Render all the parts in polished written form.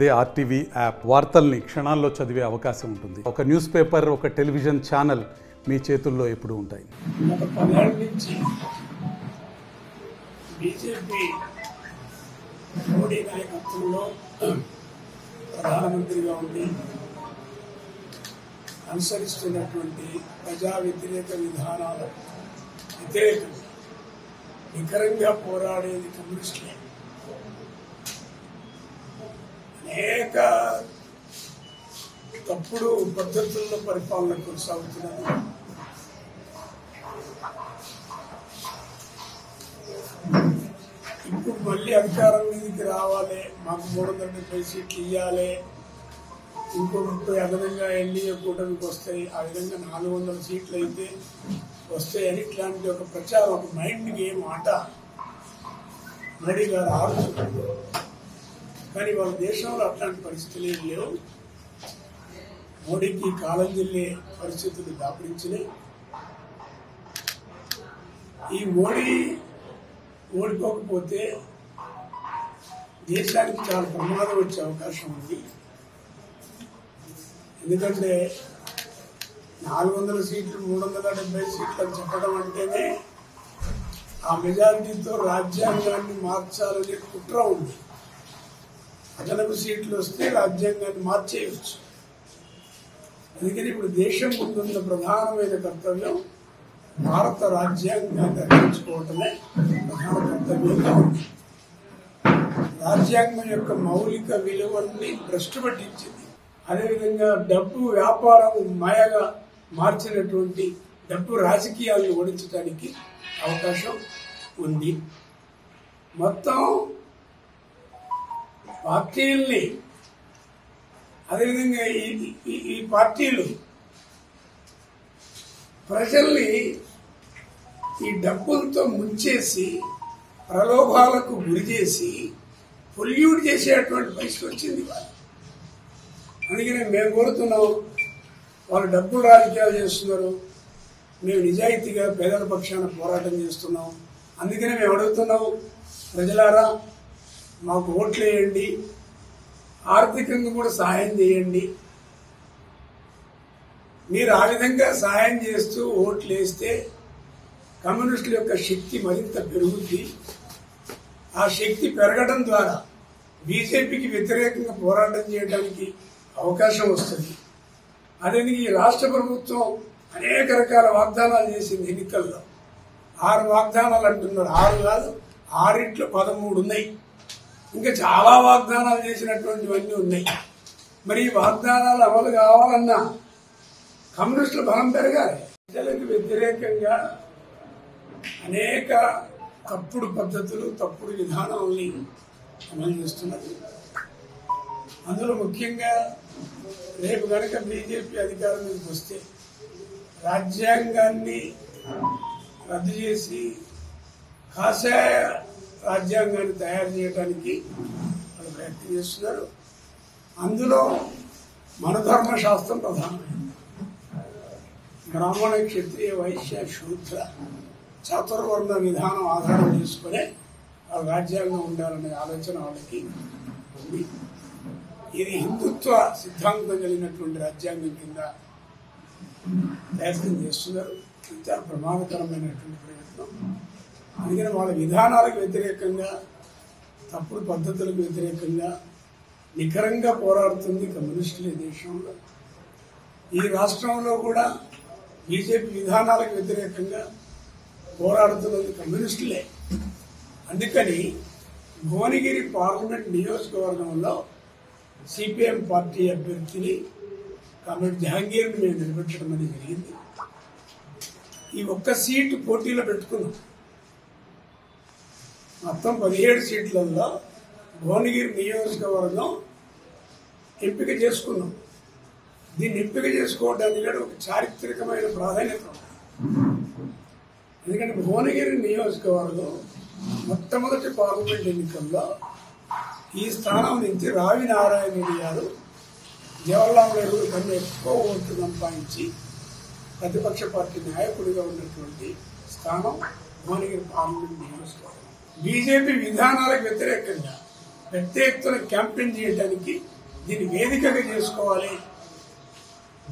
అదే RTV app వార్తల్ని క్షణాల్లో చదివే అవకాశం ఉంటుంది. ఒక న్యూస్ పేపర్, ఒక టెలివిజన్ ఛానల్ మీ చేతుల్లో ఎప్పుడూ ఉంటాయి. గత 10 ఏళ్ల నుంచి బీజేపీ మోడీ నాయకత్వంలో ప్రధానమంత్రిగా ఉండి అనుసరిస్తున్నటువంటి ప్రజా వ్యతిరేక విధానాల వ్యతిరేకంగా నికరంగా పోరాడేది కమ్యూనిస్టులే. అనేక తప్పుడు పద్ధతుల్లో పరిపాలన కొనసాగుతున్నది. ఇప్పుడు మళ్ళీ అధికారం మీదకి రావాలి, మాకు 370 సీట్లు ఇవ్వాలి, ఇంకో 30 అదనంగా ఎన్డీఏ కూటమికి వస్తాయి, ఆ విధంగా 400 సీట్లు అయితే వస్తాయని ఇట్లాంటి ఒక ప్రచారం, ఒక మైండ్ గేమ్ ఆట మోడీ గారు ఆడుతున్నారు. కానీ వాళ్ళ దేశంలో అట్లాంటి పరిస్థితులు ఏం లేవు. మోడీకి కాలం చెల్లే పరిస్థితులు దాపరించినాయి. ఈ మోడీ ఓడిపోకపోతే దేశానికి చాలా ప్రమాదం వచ్చే అవకాశం ఉంది. ఎందుకంటే 400 సీట్లు 370 సీట్లు అని చెప్పడం అంటేనే ఆ మెజారిటీతో రాజ్యాంగాన్ని మార్చాలనే కుట్ర ఉంది. అదనపు సీట్లు వస్తే రాజ్యాంగాన్ని మార్చేయవచ్చు. అందుకని ఇప్పుడు దేశం ముందున్న ప్రధానమైన కర్తవ్యం భారత రాజ్యాంగాన్ని రక్షించుకోవటమే ప్రధాన కర్తవ్యంగా ఉంది. రాజ్యాంగం యొక్క మౌలిక విలువల్ని భ్రష్టు పట్టించింది. అదేవిధంగా డబ్బు వ్యాపారం మాయగా మార్చినటువంటి డబ్బు రాజకీయాలను ఓడించడానికి అవకాశం ఉంది. మొత్తం పార్టీల్ని, అదేవిధంగా ఈ పార్టీలు ప్రజల్ని ఈ డబ్బులతో ముంచేసి ప్రలోభాలకు గురి చేసి పొల్యూట్ చేసేటువంటి పరిస్థితి వచ్చింది వాళ్ళు. అందుకని మేము కోరుతున్నాం, వాళ్ళు డబ్బులు రాజకీయాలు చేస్తున్నారు, మేము నిజాయితీగా పేదల పక్షాన పోరాటం చేస్తున్నాం. అందుకనే మేము అడుగుతున్నాం, ప్రజలారా మాకు ఓట్లు వేయండి, ఆర్థికంగా కూడా సహాయం చేయండి. మీరు ఆ విధంగా సహాయం చేస్తూ ఓట్లు వేస్తే కమ్యూనిస్టుల యొక్క శక్తి మరింత పెరుగుద్ది. ఆ శక్తి పెరగడం ద్వారా బీజేపీకి వ్యతిరేకంగా పోరాటం చేయడానికి అవకాశం వస్తుంది. అదే ఈ రాష్ట్ర ప్రభుత్వం అనేక రకాల వాగ్దానాలు చేసింది. ఎన్నికల్లో 6 వాగ్దానాలు అంటున్నారు. 6 కాదు, 6 13 ఉన్నాయి. ఇంకా చాలా వాగ్దానాలు చేసినటువంటివన్నీ ఉన్నాయి. మరి ఈ వాగ్దానాలు అమలు కావాలన్నా కమ్యూనిస్టుల బలం పెరగాలి. ప్రజలకు వ్యతిరేకంగా అనేక తప్పుడు పద్ధతులు, తప్పుడు విధానాలని అమలు చేస్తున్నది. అందులో ముఖ్యంగా రేపు కనుక బీజేపీ అధికారం మీదకి వస్తే రాజ్యాంగాన్ని రద్దు చేసి కాషాయ రాజ్యాంగాన్ని తయారు చేయడానికి వాళ్ళు ప్రయత్నం చేస్తున్నారు. అందులో మనధర్మ శాస్త్రం ప్రధానమైంది. బ్రాహ్మణ, క్షత్రియ, వైశ్య, శూద్ర చాతుర్వర్ణ విధానం ఆధారం చేసుకునే వాళ్ళ రాజ్యాంగం ఉండాలనే ఆలోచన వాళ్ళకి ఉంది. ఇది హిందుత్వ సిద్ధాంతం కలిగినటువంటి రాజ్యాంగం కింద ప్రయత్నం చేస్తున్నారు. చాలా ప్రమాదకరమైనటువంటి ప్రయత్నం. అందుకని వాళ్ళ విధానాలకు వ్యతిరేకంగా, తప్పుడు పద్ధతులకు వ్యతిరేకంగా నిఖరంగా పోరాడుతుంది కమ్యూనిస్టులే దేశంలో. ఈ రాష్ట్రంలో కూడా బీజేపీ విధానాలకు వ్యతిరేకంగా పోరాడుతున్నది కమ్యూనిస్టులే. అందుకని భువనగిరి పార్లమెంట్ నియోజకవర్గంలో సిపిఎం పార్టీ అభ్యర్థిని కామ్రేడ్ జహాంగీర్ని మేము నిలబెట్టడం అనేది జరిగింది. ఈ ఒక్క సీటు పోటీలో పెట్టుకున్నాం. మొత్తం 17 సీట్లలో భువనగిరి నియోజకవర్గం ఎంపిక చేసుకున్నాం. దీన్ని ఎంపిక చేసుకోవడానికి కూడా ఒక చారిత్రకమైన ప్రాధాన్యత ఉంది. ఎందుకంటే భువనగిరి నియోజకవర్గం మొట్టమొదటి పార్లమెంట్ ఎన్నికల్లో ఈ స్థానం నుంచి రావి నారాయణ రెడ్డి గారు జవహర్లాల్ నెహ్రూ కన్నా ఎక్కువ ఓట్లు సంపాదించి ప్రతిపక్ష పార్టీ నాయకుడిగా ఉన్నటువంటి స్థానం భువనగిరి పార్లమెంట్ నియోజకవర్గం. బీజేపీ విధానాలకు వ్యతిరేకంగా పెద్ద ఎత్తున క్యాంపెయిన్ చేయడానికి దీన్ని వేదికగా చేసుకోవాలి.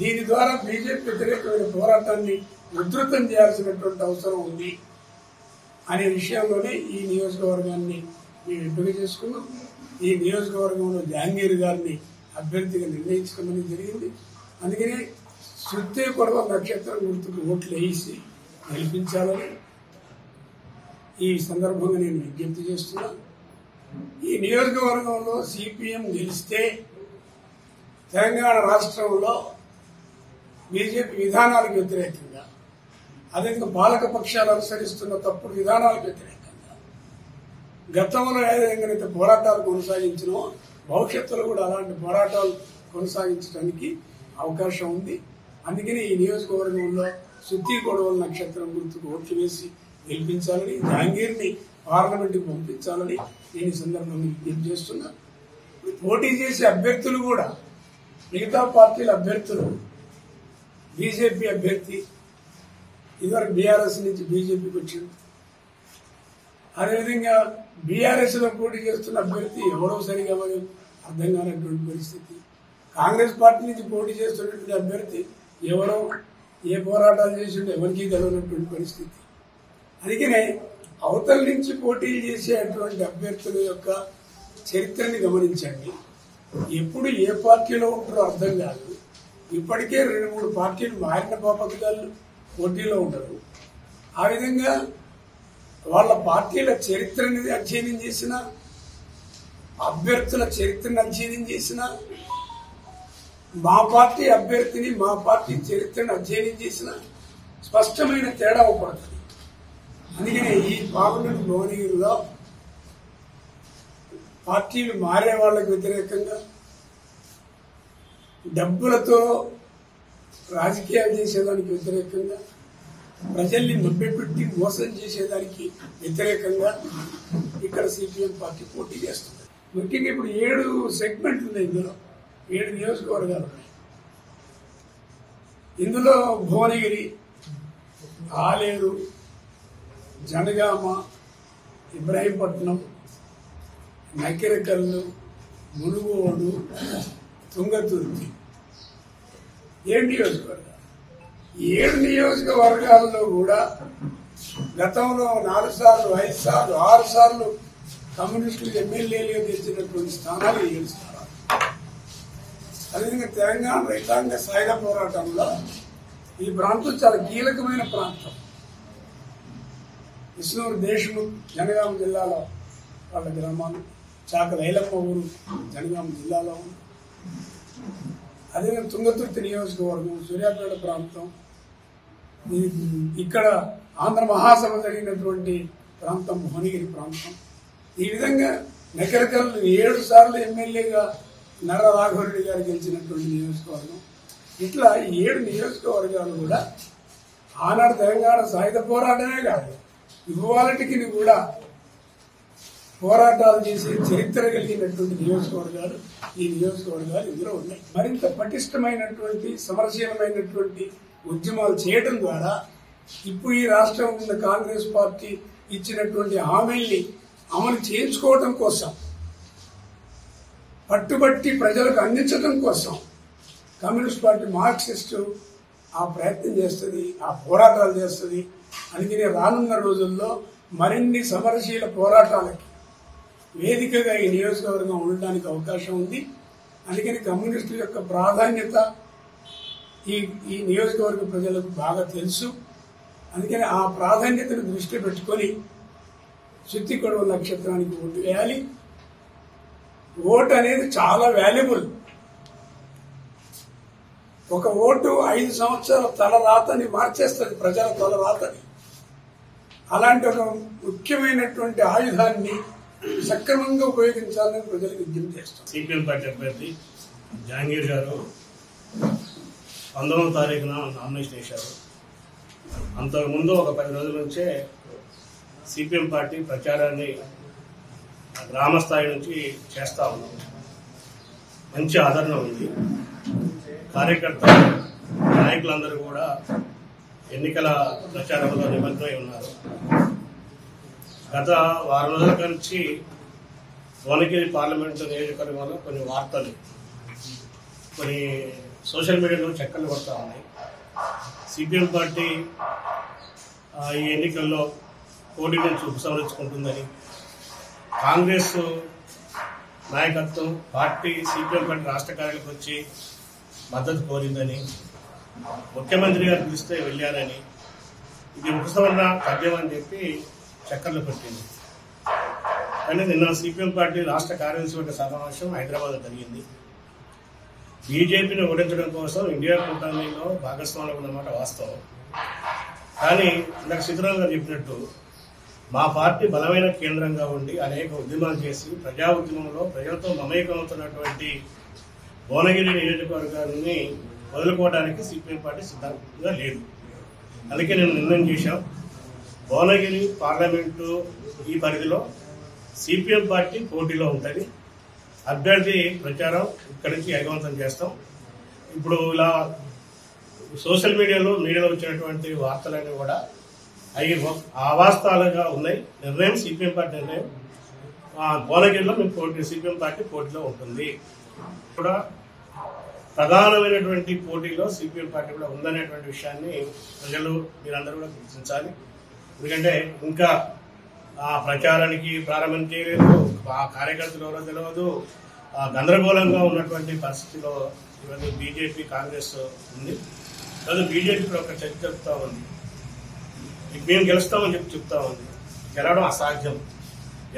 దీని ద్వారా బీజేపీ వ్యతిరేకమైన పోరాటాన్ని ఉధృతం చేయాల్సినటువంటి అవసరం ఉంది అనే విషయంలోనే ఈ నియోజకవర్గాన్ని మేము ఎంపిక చేసుకున్నాం. ఈ నియోజకవర్గంలో జహాంగీర్ గారిని అభ్యర్థిగా నిర్ణయించుకోమని జరిగింది. అందుకనే శుద్ధి కొడవ నక్షత్రం గుర్తుకు ఓట్లు వేసి గెలిపించాలని ఈ సందర్భంగా నేను విజ్ఞప్తి చేస్తున్నా. ఈ నియోజకవర్గంలో సిపిఎం గెలిస్తే తెలంగాణ రాష్ట్రంలో బీజేపీ విధానాలకు వ్యతిరేకంగా, అదేవిధంగా పాలక పక్షాలు అనుసరిస్తున్న తప్పుడు విధానాలకు వ్యతిరేకంగా గతంలో ఏ విధంగానైతే పోరాటాలు కొనసాగించినో భవిష్యత్తులో కూడా అలాంటి పోరాటాలు కొనసాగించడానికి అవకాశం ఉంది. అందుకని ఈ నియోజకవర్గంలో శుద్ధి కొడవల నక్షత్రం గుర్తుకు ఓట్లు వేసి గెలిపించాలని, జహాంగీర్ని పార్లమెంటుకు పంపించాలని నేను ఈ సందర్భంగా విజ్ఞప్తి చేస్తున్నా. పోటీ చేసే అభ్యర్థులు కూడా మిగతా పార్టీల అభ్యర్థులు, బీజేపీ అభ్యర్థి ఇదివరకు బీఆర్ఎస్ నుంచి బీజేపీకి వచ్చింది, అదేవిధంగా బీఆర్ఎస్ లో పోటీ చేస్తున్న అభ్యర్థి ఎవరో సరిగా అర్థం కానటువంటి పరిస్థితి, కాంగ్రెస్ పార్టీ నుంచి పోటీ చేస్తున్నటువంటి అభ్యర్థి ఎవరో ఏ పోరాటాలు చేసిండో ఎవరికి తెలియనటువంటి పరిస్థితి. అందుకనే అవతల నుంచి పోటీలు చేసేటువంటి అభ్యర్థుల యొక్క చరిత్రని గమనించండి. ఎప్పుడు ఏ పార్టీలో ఉంటారో అర్థం కాదు. ఇప్పటికే 2-3 పార్టీలు మారిన బాపతిగాళ్ళు పోటీలో ఉంటారు. ఆ విధంగా వాళ్ళ పార్టీల చరిత్రని అధ్యయనం చేసిన, అభ్యర్థుల చరిత్రను అధ్యయనం చేసిన, మా పార్టీ అభ్యర్థిని మా పార్టీ చరిత్రను అధ్యయనం చేసిన స్పష్టమైన తేడా పడుతుంది. అందుకనే ఈ పార్లమెంట్ భువనగిరిలో పార్టీలు మారే వాళ్ళకు వ్యతిరేకంగా, డబ్బులతో రాజకీయాలు చేసేదానికి వ్యతిరేకంగా, ప్రజల్ని మభ్యపెట్టి మోసం చేసేదానికి వ్యతిరేకంగా ఇక్కడ సిపిఎం పార్టీ పోటీ చేస్తుంది. ముఖ్యంగా ఇప్పుడు 7 సెగ్మెంట్లు ఉన్నాయి. ఇందులో 7 నియోజకవర్గాలు ఉన్నాయి. ఇందులో భువనగిరి, ఆలేరు, జనగామ, ఇబ్రాహీంపట్నం, నకిరేకల్, మునుగోడు, తుంగతుర్తి 7 నియోజకవర్గాలు. 7 నియోజకవర్గాల్లో కూడా గతంలో 4 సార్లు, 5 సార్లు, 6 సార్లు కమ్యూనిస్టులు ఎమ్మెల్యేలుగా తెచ్చినటువంటి స్థానాలు 7 స్థానాలు. అదేవిధంగా తెలంగాణ రైతాంగ సాయుధ పోరాటంలో ఈ ప్రాంతం చాలా కీలకమైన ప్రాంతం. విష్ణూరు దేశముఖ్ జనగామ జిల్లాలో వాళ్ళ గ్రామాలు, చాకల ఐలమ్మ ఊరు జనగామ జిల్లాలో ఉంది. అదేవిధంగా తుంగతుర్తి నియోజకవర్గం, సూర్యాపేట ప్రాంతం, ఇక్కడ ఆంధ్ర మహాసభ జరిగినటువంటి ప్రాంతం భువనగిరి ప్రాంతం. ఈ విధంగా నకిరేకల్ 7 సార్లు ఎమ్మెల్యేగా నర్ర రాఘవరెడ్డి గారు గెలిచినటువంటి నియోజకవర్గం. ఇట్లా 7 నియోజకవర్గాలు కూడా ఆనాడు తెలంగాణ సాయుధ పోరాటమే కాదు, ఇవాళటికి కూడా పోరాటాలు చేసే చరిత్ర కలిగినటువంటి నియోజకవర్గాలు ఈ నియోజకవర్గాలు ఇందులో ఉన్నాయి. మరింత పటిష్టమైనటువంటి సమరశీలమైనటువంటి ఉద్యమాలు చేయడం ద్వారా ఇప్పుడు ఈ రాష్ట్రం ఉన్న కాంగ్రెస్ పార్టీ ఇచ్చినటువంటి హామీల్ని అమలు చేయించుకోవడం కోసం, పట్టుబట్టి ప్రజలకు అందించడం కోసం కమ్యూనిస్ట్ పార్టీ మార్క్సిస్టు ఆ ప్రయత్నం చేస్తుంది, ఆ పోరాటాలు చేస్తుంది. అందుకనే రానున్న రోజుల్లో మరిన్ని సమరశీల పోరాటాలకి వేదికగా ఈ నియోజకవర్గం ఉండడానికి అవకాశం ఉంది. అందుకని కమ్యూనిస్టుల యొక్క ప్రాధాన్యత ఈ నియోజకవర్గ ప్రజలకు బాగా తెలుసు. అందుకని ఆ ప్రాధాన్యతను దృష్టిలో పెట్టుకొని శుద్ధి కొడవ నక్షత్రానికి ఓటు వేయాలి. ఓటు అనేది చాలా వాల్యుబుల్. ఒక ఓటు 5 సంవత్సరాల తలరాతని మార్చేస్తుంది, ప్రజల తలరాతని. అలాంటి ఒక ముఖ్యమైనటువంటి ఆయుధాన్ని సక్రమంగా ఉపయోగించాలని ప్రజలకు విజ్ఞప్తి చేస్తాం. సిపిఎం పార్టీ అభ్యర్థి జహాంగీర్ గారు 19వ తారీఖున నామినేషన్ వేశారు. అంతకుముందు ఒక 10 రోజుల నుంచే సిపిఎం పార్టీ ప్రచారాన్ని గ్రామ స్థాయి నుంచి చేస్తా ఉన్నాం. మంచి ఆదరణ ఉంది. కార్యకర్తలు, నాయకులందరూ కూడా ఎన్నికల ప్రచారంలో నిమగ్నమై ఉన్నారు. గత వారం రోజుల నుంచి భువనగిరి పార్లమెంటు నియోజకవర్గంలో కొన్ని వార్తలు కొన్ని సోషల్ మీడియాలో చక్కర్లు పడుతూ ఉన్నాయి. సిపిఎం పార్టీ ఈ ఎన్నికల్లో పోటీ నుంచి ఉపసంహరించుకుంటుందని, కాంగ్రెస్ నాయకత్వం పార్టీ సిపిఎం పార్టీ రాష్ట్ర కార్యాలయానికి వచ్చి మద్దతు కోరిందని, ముఖ్యమంత్రి గారు పిలిస్తే వెళ్ళారని, ఇది ఉపసంహరణ తథ్యమని చెప్పి చక్కర్లు పెట్టింది. కానీ నిన్న సిపిఎం పార్టీ రాష్ట్ర కార్యదర్శి సమావేశం హైదరాబాద్లో జరిగింది. బీజేపీని ఓడించడం కోసం ఇండియా కూటమిలో భాగస్వామ్యం ఉన్నమాట వాస్తవం. కానీ ఇందాక సిద్ధరామయ్య గారు చెప్పినట్టు మా పార్టీ బలమైన కేంద్రంగా ఉండి అనేక ఉద్యమాలు చేసి ప్రజా ఉద్యమంలో ప్రజలతో మమేకమవుతున్నటువంటి భువనగిరి నియోజకవర్గాన్ని వదులుకోవడానికి సిపిఎం పార్టీ సిద్ధంగా లేదు. అందుకే నేను నిర్ణయం చేశాం, భువనగిరి పార్లమెంటు ఈ పరిధిలో సిపిఎం పార్టీ పోటీలో ఉంటుంది. అభ్యర్థి ప్రచారం ఇక్కడి నుంచి ఏకవంతం చేస్తాం. ఇప్పుడు ఇలా సోషల్ మీడియాలో వచ్చినటువంటి వార్తలన్నీ కూడా అవి అవాస్తవాలుగా ఉన్నాయి. నిర్ణయం సిపిఎం పార్టీ నిర్ణయం. భువనగిరిలో మేము సిపిఎం పార్టీ పోటీలో ఉంటుంది. కూడా ప్రధానమైనటువంటి పోటీలో సిపిఎం పార్టీ కూడా ఉందనేటువంటి విషయాన్ని ప్రజలు మీరందరూ కూడా గుర్తించాలి. ఎందుకంటే ఇంకా ఆ ప్రచారానికి ప్రారంభం చేయలేదు, ఆ కార్యకర్తలు ఎవరో తెలియదు, గందరగోళంగా ఉన్నటువంటి పరిస్థితిలో ఇవన్నీ బీజేపీ కాంగ్రెస్ ఉంది. అది బీజేపీ ఒక చర్చ చెప్తా ఉంది, మేము గెలుస్తామని చెప్తా ఉంది. గెలవడం అసాధ్యం.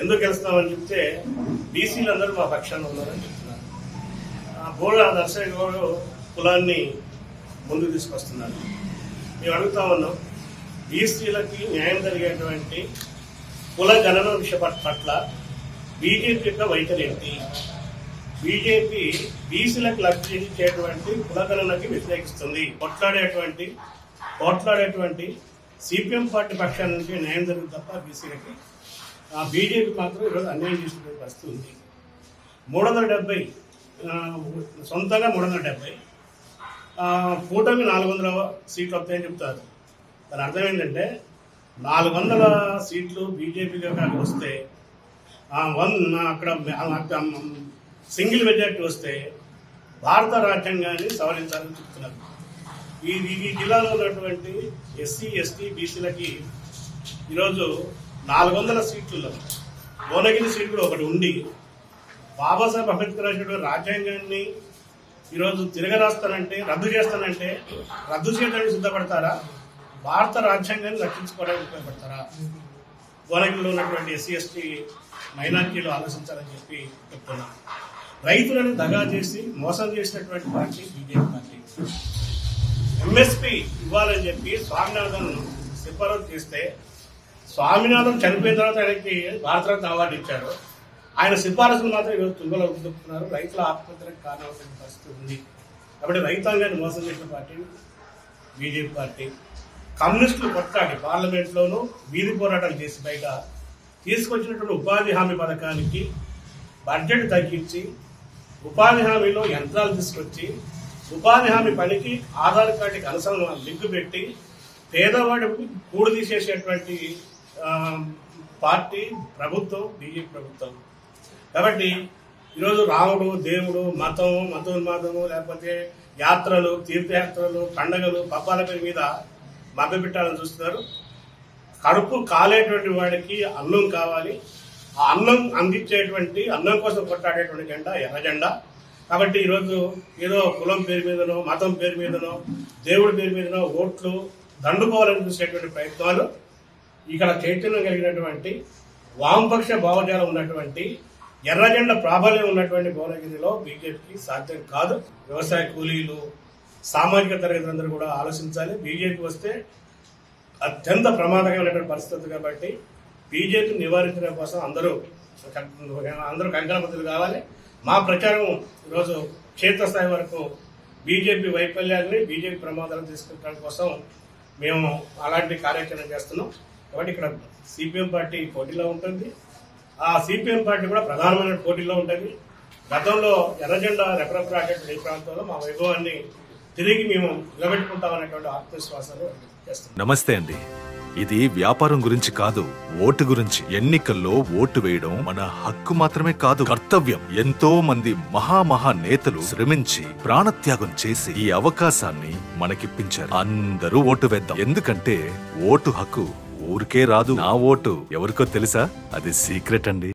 ఎందుకు గెలుస్తామని చెప్తే బీసీలు అందరూ మా పక్షాన ఉన్నారని చెప్తున్నారు. బోడ నర్సయ్య గౌడ్ కులాన్ని ముందుకు తీసుకొస్తున్నారు. మేము అడుగుతా ఉన్నాం, బీసీలకి న్యాయం జరిగేటువంటి కుల గణన విషయ పట్ల బీజేపీ యొక్క వైఖరి ఏంటి? బీజేపీ బీసీలకు లబ్ధించేటువంటి కులగణనకి వ్యతిరేకిస్తుంది. పోట్లాడేటువంటి సిపిఎం పార్టీ పక్షాల నుంచి న్యాయం జరుగుతుంది తప్ప బీసీలకి బీజేపీ మాత్రం ఈరోజు అన్యాయం చేసిన పరిస్థితి ఉంది. 370 సొంతంగా 370 కూటమి 400 సీట్లు వస్తాయని చెప్తారు. దాని అర్థం ఏంటంటే 400 సీట్లు బీజేపీగా వస్తే అక్కడ సింగిల్ మెజార్టీ వస్తే భారత రాజ్యాంగాన్ని సవరించాలని చెప్తున్నారు. ఈ జిల్లాలో ఉన్నటువంటి ఎస్సీ ఎస్టీ బీసీలకి ఈరోజు 400 సీట్లలో భువనగిరి సీట్ కూడా ఒకటి ఉండి బాబాసాహెబ్ అంబేద్కర్ రాసినటువంటి రాజ్యాంగాన్ని ఈరోజు తిరగరాస్తానంటే రద్దు చేయడానికి సిద్ధపడతారా? భారత రాజ్యాంగాన్ని రక్షించుకోవడానికి ఉపయోగపడతారా? భువనగిరిలో ఉన్నటువంటి ఎస్సీ ఎస్టీ మైనార్టీలు ఆలోచించాలని చెప్పి చెప్తున్నా. రైతులను దగా చేసి మోసం చేసినటువంటి పార్టీ బీజేపీ పార్టీ. ఎంఎస్పీ ఇవ్వాలని చెప్పి స్వామినాథన్ సిఫారసు చేస్తే స్వామినాథన్ చనిపోయిన తర్వాత ఆయనకి భారతరత్న అవార్డు ఇచ్చారు. ఆయన సిఫారసులు మాత్రం ఈరోజు తుంగలో చెప్తున్నారు. రైతుల ఆత్మహత్యలకు కారణమైన పరిస్థితి ఉంది. కాబట్టి రైతాంగాన్ని మోసం చేసిన పార్టీ బీజేపీ పార్టీ. కమ్యూనిస్టులు కొట్లాడి పార్లమెంట్లోనూ వీధి పోరాటాలు చేసి బయట తీసుకొచ్చినటువంటి ఉపాధి హామీ పథకానికి బడ్జెట్ తగ్గించి ఉపాధి హామీలో యంత్రాలు తీసుకొచ్చి ఉపాధి హామీ పనికి ఆధార్ కార్డుకి అనుసరణ లింక్ పెట్టి పేదవాడికి కూడు తీసేసేటువంటి పార్టీ ప్రభుత్వం బీజేపీ ప్రభుత్వం. కాబట్టి ఈరోజు రాముడు దేవుడు మతోన్మాదము లేకపోతే యాత్రలు తీర్థయాత్రలు పండగలు పబ్బాల పేరు మీద మభ్యపెట్టాలని చూస్తున్నారు. కడుపు కాలేటువంటి వాడికి అన్నం కావాలి. ఆ అన్నం అందించేటువంటి అన్నం కోసం కొట్టాడేటువంటి జెండా ఎర్ర జెండా. కాబట్టి ఈరోజు ఏదో కులం పేరు మీదనో మతం పేరు మీదనో దేవుడి పేరు మీదనో ఓట్లు దండుకోవాలని చూసేటువంటి ప్రయత్నాలు ఇక్కడ చైతన్యం కలిగినటువంటి వామపక్ష భావజాలం ఉన్నటువంటి ఎర్ర జెండా ప్రాబల్యం ఉన్నటువంటి భువనగిరిలో బీజేపీకి సాధ్యం కాదు. వ్యవసాయ కూలీలు సామాజిక తరగతులందరూ కూడా ఆలోచించాలి. బీజేపీ వస్తే అత్యంత ప్రమాదకరమైనటువంటి పరిస్థితి. కాబట్టి బీజేపీ నివారించడం కోసం అందరూ కంకణబద్దులు కావాలి. మా ప్రచారం ఈరోజు క్షేత్రస్థాయి వరకు బీజేపీ వైఫల్యాన్ని బీజేపీ ప్రమాదాలను తీసుకెళ్ళడం కోసం మేము అలాంటి కార్యాచరణ చేస్తున్నాం. కాబట్టి ఇక్కడ సిపిఎం పార్టీ పోటీలో ఉంటుంది. ఆ సిపిఎం పార్టీ కూడా ప్రధానమైన పోటీలో ఉంటుంది. గతంలో ఎర్రజెండా రెపరెపలాడేటువంటి ఈ ప్రాంతంలో మా వైభవాన్ని తిరిగి మేము నిలబెట్టుకుంటామనేటువంటి ఆత్మవిశ్వాసాలు చేస్తున్నాం. నమస్తే అండి. ఇది వ్యాపారం గురించి కాదు, ఓటు గురించి. ఎన్నికల్లో ఓటు వేయడం మన హక్కు మాత్రమే కాదు, కర్తవ్యం. ఎంతో మంది మహా నేతలు శ్రమించి ప్రాణత్యాగం చేసి ఈ అవకాశాన్ని మనకిప్పించారు. అందరూ ఓటు వేద్దాం. ఎందుకంటే ఓటు హక్కు ఊరికే రాదు. నా ఓటు ఎవరికో తెలుసా? అది సీక్రెట్ అండి.